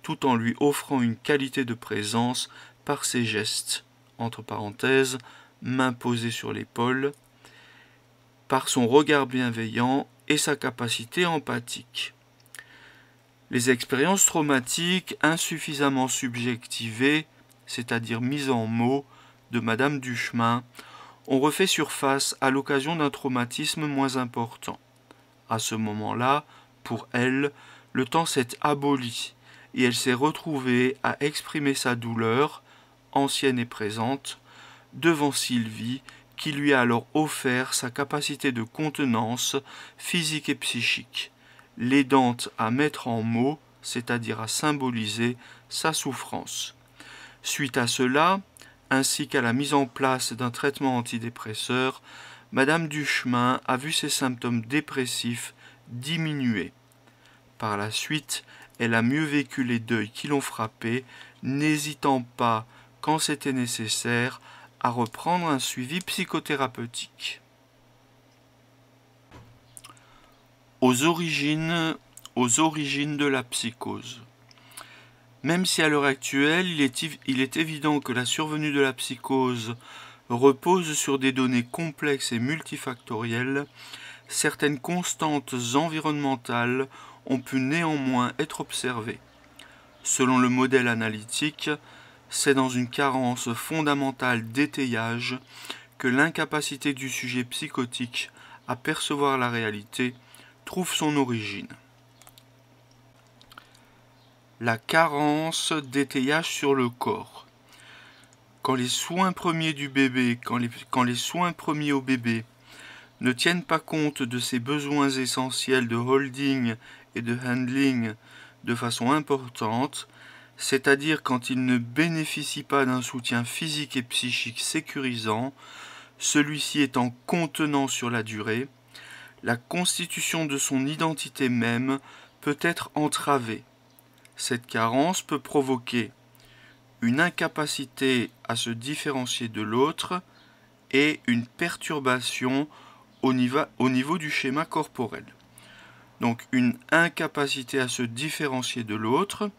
tout en lui offrant une qualité de présence par ses gestes, entre parenthèses, main posée sur l'épaule, par son regard bienveillant et sa capacité empathique. Les expériences traumatiques insuffisamment subjectivées, c'est-à-dire mises en mots, de Madame Duchemin, ont refait surface à l'occasion d'un traumatisme moins important. À ce moment-là, pour elle, le temps s'est aboli et elle s'est retrouvée à exprimer sa douleur, ancienne et présente, devant Sylvie, qui lui a alors offert sa capacité de contenance physique et psychique, l'aidant à mettre en mots, c'est-à-dire à symboliser, sa souffrance. Suite à cela, ainsi qu'à la mise en place d'un traitement antidépresseur, Madame Duchemin a vu ses symptômes dépressifs diminuer. Par la suite, elle a mieux vécu les deuils qui l'ont frappée, n'hésitant pas, quand c'était nécessaire, à reprendre un suivi psychothérapeutique. Aux origines de la psychose. Même si à l'heure actuelle, il est évident que la survenue de la psychose repose sur des données complexes et multifactorielles, certaines constantes environnementales ont pu néanmoins être observées. Selon le modèle analytique, c'est dans une carence fondamentale d'étayage que l'incapacité du sujet psychotique à percevoir la réalité trouve son origine. La carence d'étayage sur le corps. Quand les soins premiers au bébé ne tiennent pas compte de ses besoins essentiels de holding et de handling de façon importante, c'est-à-dire quand il ne bénéficie pas d'un soutien physique et psychique sécurisant, celui-ci étant contenant sur la durée, la constitution de son identité même peut être entravée. Cette carence peut provoquer une incapacité à se différencier de l'autre et une perturbation au niveau du schéma corporel. Donc une incapacité à se différencier de l'autre.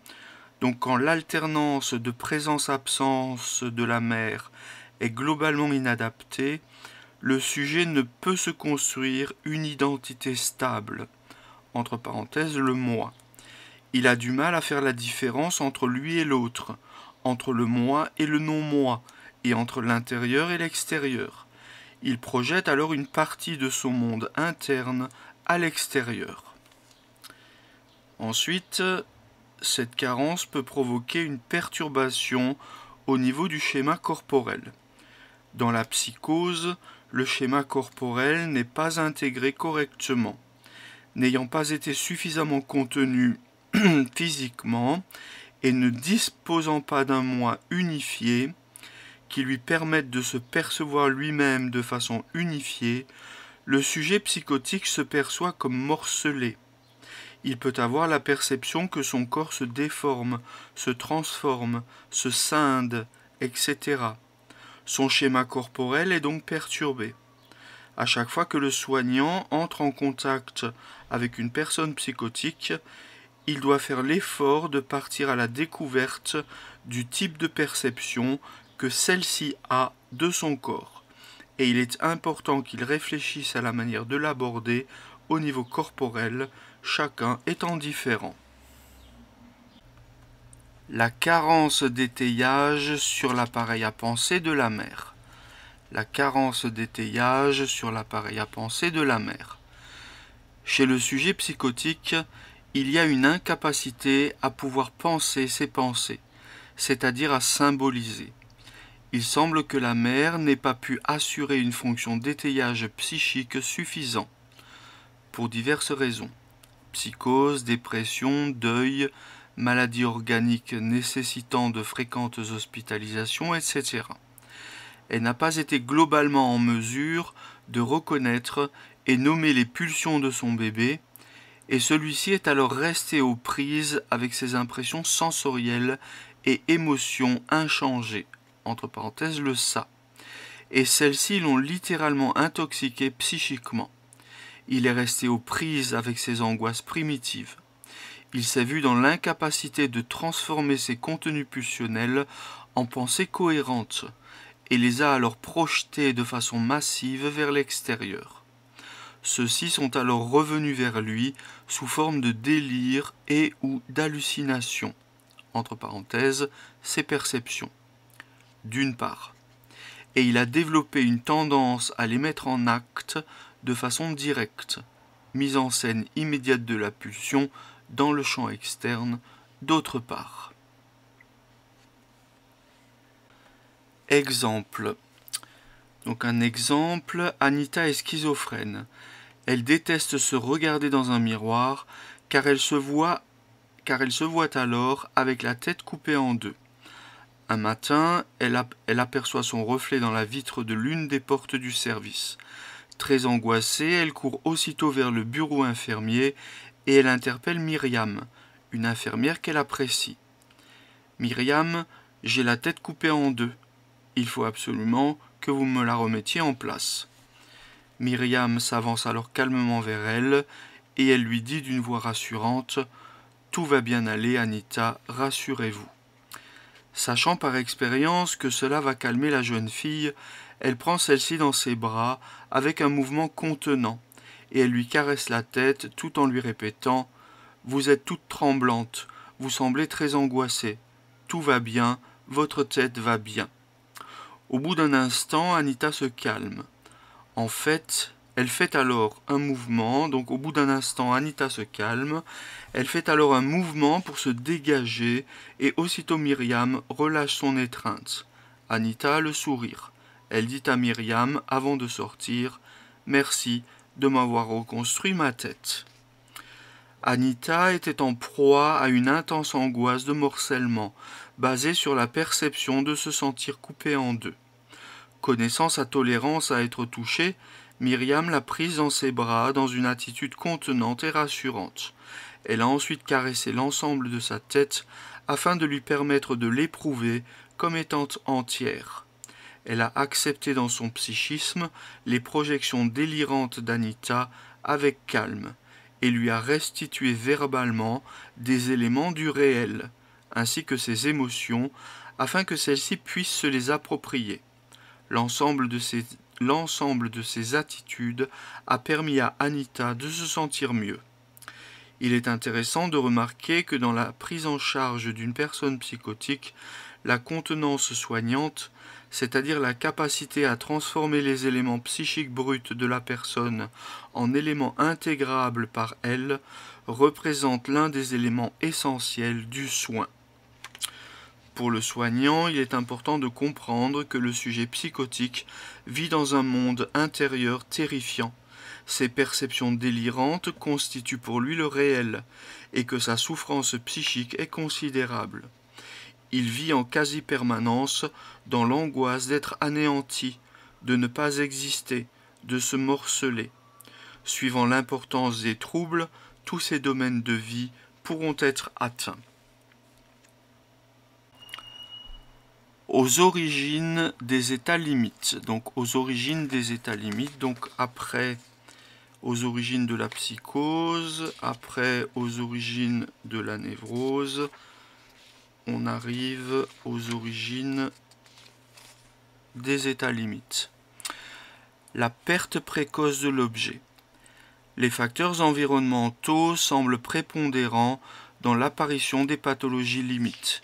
Donc quand l'alternance de présence-absence de la mère est globalement inadaptée, le sujet ne peut se construire une identité stable, entre parenthèses le moi. Il a du mal à faire la différence entre lui et l'autre, entre le moi et le non-moi, et entre l'intérieur et l'extérieur. Il projette alors une partie de son monde interne à l'extérieur. Ensuite, cette carence peut provoquer une perturbation au niveau du schéma corporel. Dans la psychose, le schéma corporel n'est pas intégré correctement. N'ayant pas été suffisamment contenu physiquement et ne disposant pas d'un moi unifié qui lui permette de se percevoir lui-même de façon unifiée, le sujet psychotique se perçoit comme morcelé. Il peut avoir la perception que son corps se déforme, se transforme, se scinde, etc. Son schéma corporel est donc perturbé. À chaque fois que le soignant entre en contact avec une personne psychotique, il doit faire l'effort de partir à la découverte du type de perception que celle-ci a de son corps. Et il est important qu'il réfléchisse à la manière de l'aborder au niveau corporel, chacun étant différent. La carence d'étayage sur l'appareil à penser de la mère. La carence d'étayage sur l'appareil à penser de la mère. Chez le sujet psychotique, il y a une incapacité à pouvoir penser ses pensées, c'est-à-dire à symboliser. Il semble que la mère n'ait pas pu assurer une fonction d'étayage psychique suffisant, pour diverses raisons. Psychose, dépression, deuil, maladies organiques nécessitant de fréquentes hospitalisations, etc. Elle n'a pas été globalement en mesure de reconnaître et nommer les pulsions de son bébé, et celui-ci est alors resté aux prises avec ses impressions sensorielles et émotions inchangées, entre parenthèses le ça, et celles-ci l'ont littéralement intoxiqué psychiquement. Il est resté aux prises avec ses angoisses primitives. Il s'est vu dans l'incapacité de transformer ses contenus pulsionnels en pensées cohérentes, et les a alors projetés de façon massive vers l'extérieur. Ceux-ci sont alors revenus vers lui sous forme de délire et ou d'hallucination, entre parenthèses, ses perceptions, d'une part. Et il a développé une tendance à les mettre en acte de façon directe, mise en scène immédiate de la pulsion dans le champ externe, d'autre part. Exemple. Donc un exemple, Anita est schizophrène. Elle déteste se regarder dans un miroir car elle se voit alors avec la tête coupée en deux. Un matin, elle aperçoit son reflet dans la vitre de l'une des portes du service. Très angoissée, elle court aussitôt vers le bureau infirmier et elle interpelle Myriam, une infirmière qu'elle apprécie. « Myriam, j'ai la tête coupée en deux. Il faut absolument que vous me la remettiez en place. » Myriam s'avance alors calmement vers elle et elle lui dit d'une voix rassurante « Tout va bien aller, Anita, rassurez-vous. » Sachant par expérience que cela va calmer la jeune fille, elle prend celle-ci dans ses bras avec un mouvement contenant et elle lui caresse la tête tout en lui répétant « Vous êtes toute tremblante, vous semblez très angoissée. Tout va bien, votre tête va bien. » Au bout d'un instant, Anita se calme. En fait, elle fait alors un mouvement, donc au bout d'un instant, Anita se calme, elle fait alors un mouvement pour se dégager et aussitôt Myriam relâche son étreinte. Anita a le sourire. Elle dit à Myriam, avant de sortir, « Merci de m'avoir reconstruit ma tête. » Anita était en proie à une intense angoisse de morcellement, basée sur la perception de se sentir coupée en deux. Connaissant sa tolérance à être touchée, Myriam l'a prise dans ses bras dans une attitude contenante et rassurante. Elle a ensuite caressé l'ensemble de sa tête afin de lui permettre de l'éprouver comme étant entière. Elle a accepté dans son psychisme les projections délirantes d'Anita avec calme et lui a restitué verbalement des éléments du réel, ainsi que ses émotions, afin que celle-ci puisse se les approprier. L'ensemble de ces attitudes a permis à Anita de se sentir mieux. Il est intéressant de remarquer que dans la prise en charge d'une personne psychotique, la contenance soignante, c'est-à-dire la capacité à transformer les éléments psychiques bruts de la personne en éléments intégrables par elle, représente l'un des éléments essentiels du soin. Pour le soignant, il est important de comprendre que le sujet psychotique vit dans un monde intérieur terrifiant. Ses perceptions délirantes constituent pour lui le réel, et que sa souffrance psychique est considérable. Il vit en quasi-permanence dans l'angoisse d'être anéanti, de ne pas exister, de se morceler. Suivant l'importance des troubles, tous ces domaines de vie pourront être atteints. Aux origines des états limites. Donc aux origines des états limites, donc après aux origines de la psychose, après aux origines de la névrose, on arrive aux origines des états limites. La perte précoce de l'objet. Les facteurs environnementaux semblent prépondérants dans l'apparition des pathologies limites.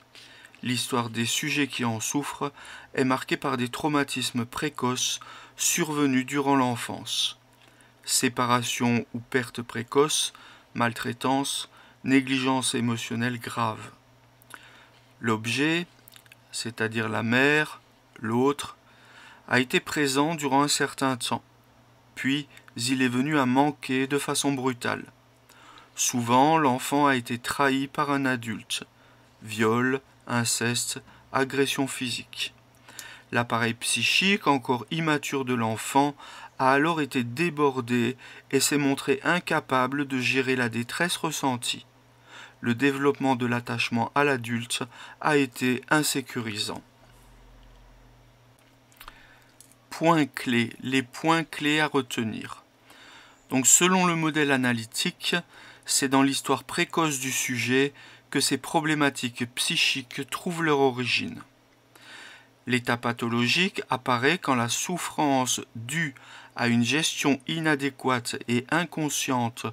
L'histoire des sujets qui en souffrent est marquée par des traumatismes précoces survenus durant l'enfance. Séparation ou perte précoce, maltraitance, négligence émotionnelle grave. L'objet, c'est-à-dire la mère, l'autre, a été présent durant un certain temps, puis il est venu à manquer de façon brutale. Souvent, l'enfant a été trahi par un adulte. Viol, inceste, agression physique. L'appareil psychique, encore immature de l'enfant, a alors été débordé et s'est montré incapable de gérer la détresse ressentie. Le développement de l'attachement à l'adulte a été insécurisant. Points clés, les points clés à retenir. Donc selon le modèle analytique, c'est dans l'histoire précoce du sujet que ces problématiques psychiques trouvent leur origine. L'état pathologique apparaît quand la souffrance due à une gestion inadéquate et inconsciente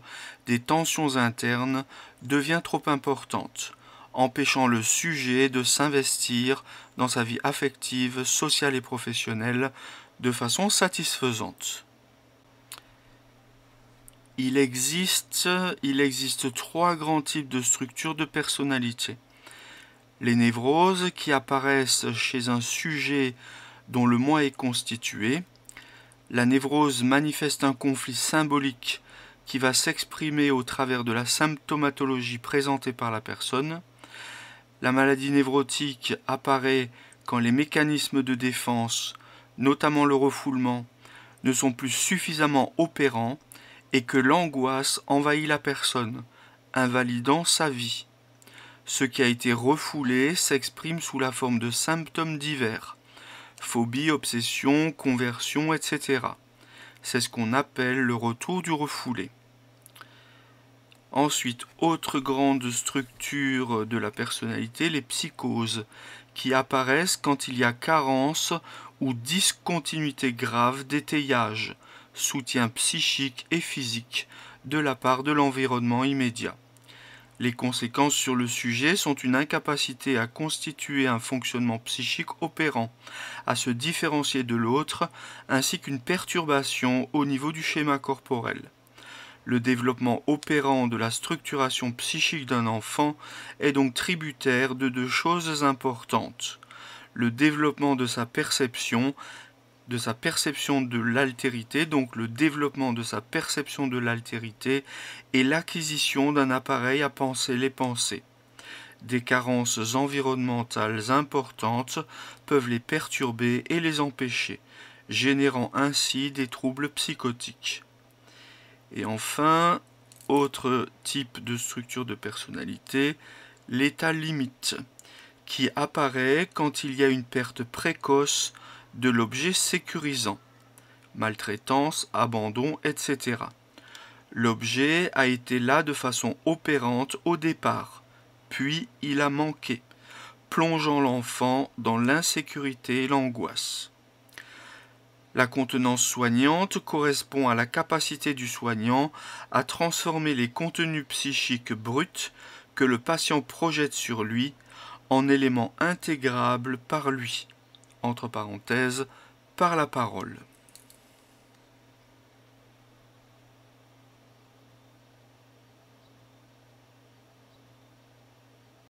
des tensions internes devient trop importante, empêchant le sujet de s'investir dans sa vie affective, sociale et professionnelle de façon satisfaisante. Il existe 3 grands types de structures de personnalité. Les névroses qui apparaissent chez un sujet dont le moi est constitué. La névrose manifeste un conflit symbolique qui va s'exprimer au travers de la symptomatologie présentée par la personne. La maladie névrotique apparaît quand les mécanismes de défense, notamment le refoulement, ne sont plus suffisamment opérants et que l'angoisse envahit la personne, invalidant sa vie. Ce qui a été refoulé s'exprime sous la forme de symptômes divers. Phobie, obsession, conversion, etc. C'est ce qu'on appelle le retour du refoulé. Ensuite, autre grande structure de la personnalité, les psychoses, qui apparaissent quand il y a carence ou discontinuité grave d'étayage, soutien psychique et physique de la part de l'environnement immédiat. Les conséquences sur le sujet sont une incapacité à constituer un fonctionnement psychique opérant, à se différencier de l'autre, ainsi qu'une perturbation au niveau du schéma corporel. Le développement opérant de la structuration psychique d'un enfant est donc tributaire de 2 choses importantes. Le développement de sa perception de l'altérité, donc le développement de sa perception de l'altérité et l'acquisition d'un appareil à penser les pensées. Des carences environnementales importantes peuvent les perturber et les empêcher, générant ainsi des troubles psychotiques. Et enfin, autre type de structure de personnalité, l'état limite, qui apparaît quand il y a une perte précoce de l'objet sécurisant, maltraitance, abandon, etc. L'objet a été là de façon opérante au départ, puis il a manqué, plongeant l'enfant dans l'insécurité et l'angoisse. La contenance soignante correspond à la capacité du soignant à transformer les contenus psychiques bruts que le patient projette sur lui en éléments intégrables par lui, entre parenthèses, par la parole.